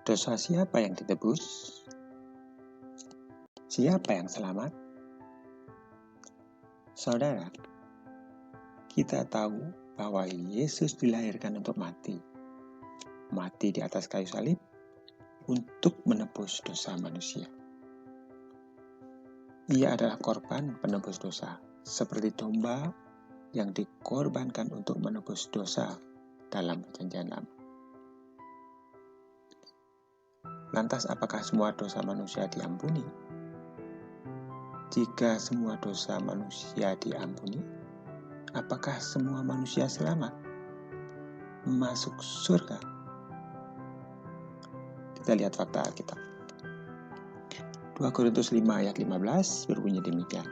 Dosa siapa yang ditebus? Siapa yang selamat? Saudara, kita tahu bahwa Yesus dilahirkan untuk mati. Mati di atas kayu salib untuk menebus dosa manusia. Ia adalah korban penebus dosa, seperti domba yang dikorbankan untuk menebus dosa dalam perjanjian lama. Lantas apakah semua dosa manusia diampuni? Jika semua dosa manusia diampuni, apakah semua manusia selamat masuk surga? Kita lihat fakta Alkitab. 2 Korintus 5 ayat 15 berbunyi demikian.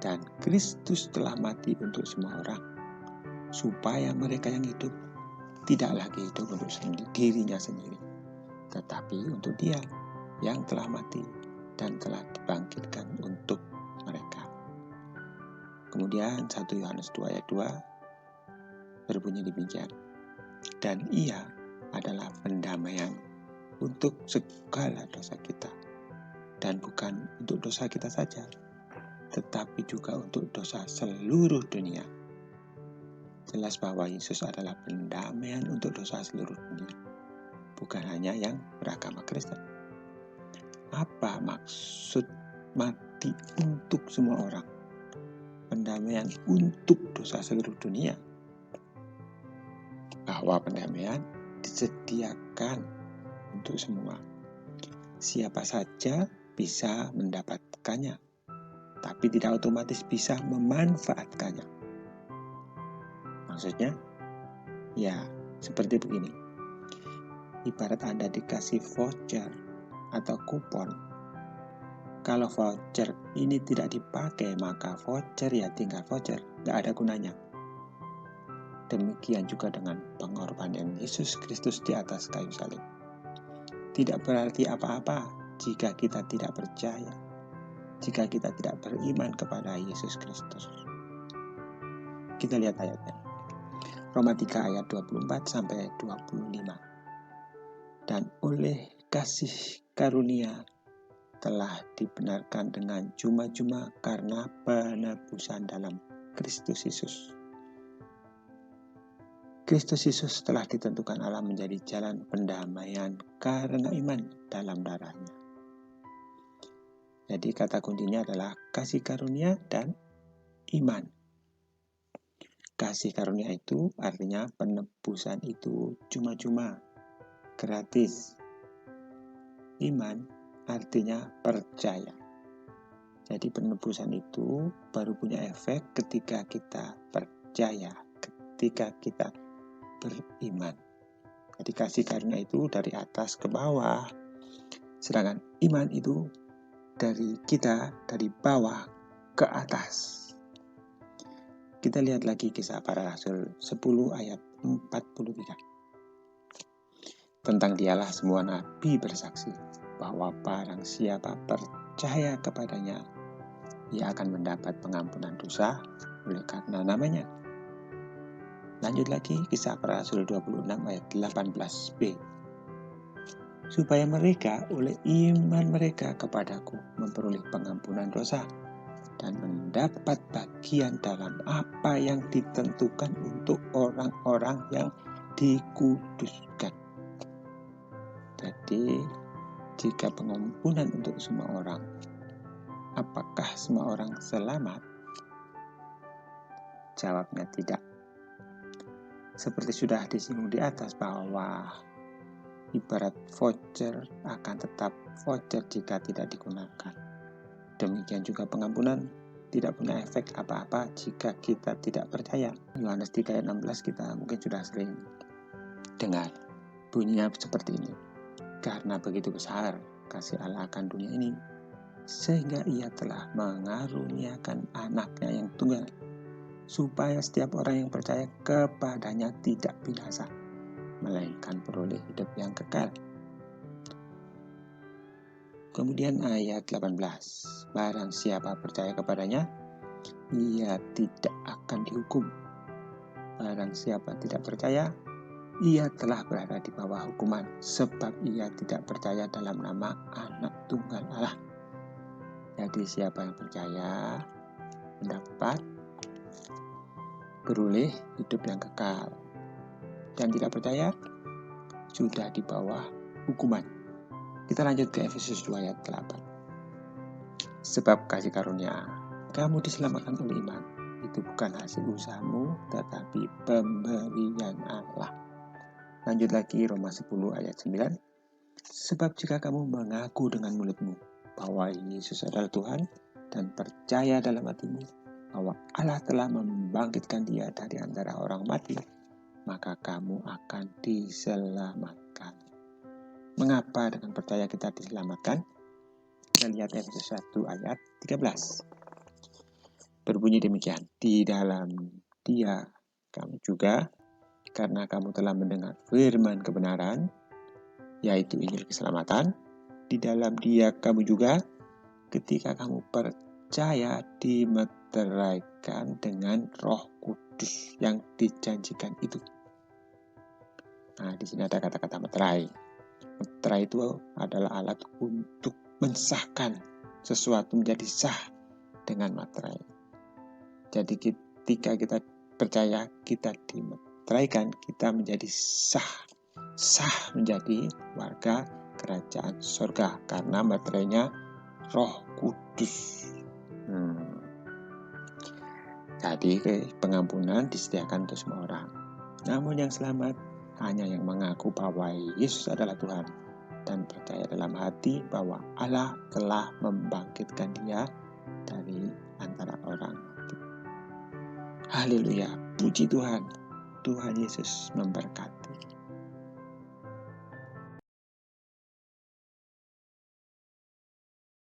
Dan Kristus telah mati untuk semua orang, supaya mereka yang hidup tidak lagi hidup untuk dirinya sendiri, tetapi untuk Dia yang telah mati dan telah dibangkitkan untuk mereka. Kemudian 1 Yohanes 2 ayat 2 berbunyi demikian. Dan Ia adalah pendamaian untuk segala dosa kita, dan bukan untuk dosa kita saja, tetapi juga untuk dosa seluruh dunia. Jelas bahwa Yesus adalah pendamaian untuk dosa seluruh dunia, bukan hanya yang beragama Kristen. Apa maksud mati untuk semua orang? Pendamaian untuk dosa seluruh dunia. Bahwa pendamaian disediakan untuk semua. Siapa saja bisa mendapatkannya, tapi tidak otomatis bisa memanfaatkannya. Maksudnya, ya seperti begini. Ibarat Anda dikasih voucher atau kupon. Kalau voucher ini tidak dipakai, maka voucher ya tinggal voucher, tidak ada gunanya. Demikian juga dengan pengorbanan Yesus Kristus di atas kayu salib. Tidak berarti apa-apa jika kita tidak percaya, jika kita tidak beriman kepada Yesus Kristus. Kita lihat ayatnya. Roma 3 ayat 24 sampai 25. Dan oleh kasih karunia telah dibenarkan dengan cuma-cuma karena penebusan dalam Kristus Yesus. Kristus Yesus telah ditentukan Allah menjadi jalan pendamaian karena iman dalam darahnya. Jadi kata kuncinya adalah kasih karunia dan iman. Kasih karunia itu artinya penebusan itu cuma-cuma, gratis. Iman artinya percaya. Jadi penebusan itu baru punya efek ketika kita percaya, ketika kita beriman. Jadi kasih karunia itu dari atas ke bawah, sedangkan iman itu dari kita dari bawah ke atas. Kita lihat lagi Kisah Para Rasul 10 ayat 43. Tentang Dialah semua nabi bersaksi bahwa barang siapa percaya kepadanya, ia akan mendapat pengampunan dosa oleh karena namanya. Lanjut lagi Kisah Para Rasul 26 ayat 18b. Supaya mereka oleh iman mereka kepadaku memperoleh pengampunan dosa dan mendapat bagian dalam apa yang ditentukan untuk orang-orang yang dikuduskan. Jadi, jika pengampunan untuk semua orang, apakah semua orang selamat? Jawabnya tidak. Seperti sudah disinggung di atas bahwa ibarat voucher akan tetap voucher jika tidak digunakan. Demikian juga pengampunan tidak punya efek apa-apa jika kita tidak percaya. Yohanes 3 ayat 16 kita mungkin sudah sering dengar. Bunyinya seperti ini. Karena begitu besar kasih Allah akan dunia ini, sehingga ia telah mengaruniakan anaknya yang tunggal, supaya setiap orang yang percaya kepadanya tidak binasa, melainkan peroleh hidup yang kekal. Kemudian ayat 18, barang siapa percaya kepadanya, ia tidak akan dihukum. Barang siapa tidak percaya, ia telah berada di bawah hukuman, sebab ia tidak percaya dalam nama Anak Tunggal Allah. Jadi siapa yang percaya mendapat beroleh hidup yang kekal, dan tidak percaya sudah di bawah hukuman. Kita lanjut ke Efesus 2 ayat 8. Sebab kasih karunia kamu diselamatkan oleh iman, itu bukan hasil usahamu, tetapi pemberian Allah. Lanjut lagi Roma 10 ayat 9. Sebab jika kamu mengaku dengan mulutmu bahwa Yesus adalah Tuhan, dan percaya dalam hatimu bahwa Allah telah membangkitkan Dia dari antara orang mati, maka kamu akan diselamatkan. Mengapa dengan percaya kita diselamatkan? Kita lihat Efesus 1 ayat 13. Berbunyi demikian, di dalam Dia kamu juga, karena kamu telah mendengar firman kebenaran, yaitu Injil keselamatan, di dalam Dia kamu juga, ketika kamu percaya, dimeteraikan dengan Roh Kudus yang dijanjikan itu. Nah, di sini ada kata-kata meterai. Meterai itu adalah alat untuk mensahkan sesuatu menjadi sah dengan materai. Jadi ketika kita percaya, kita dimeteraikan, kita menjadi sah menjadi warga kerajaan surga karena materainya Roh Kudus. Jadi pengampunan disediakan untuk semua orang. Namun yang selamat hanya yang mengaku bahwa Yesus adalah Tuhan dan percaya dalam hati bahwa Allah telah membangkitkan Dia dari antara orang mati. Haleluya, puji Tuhan. Tuhan Yesus memberkati.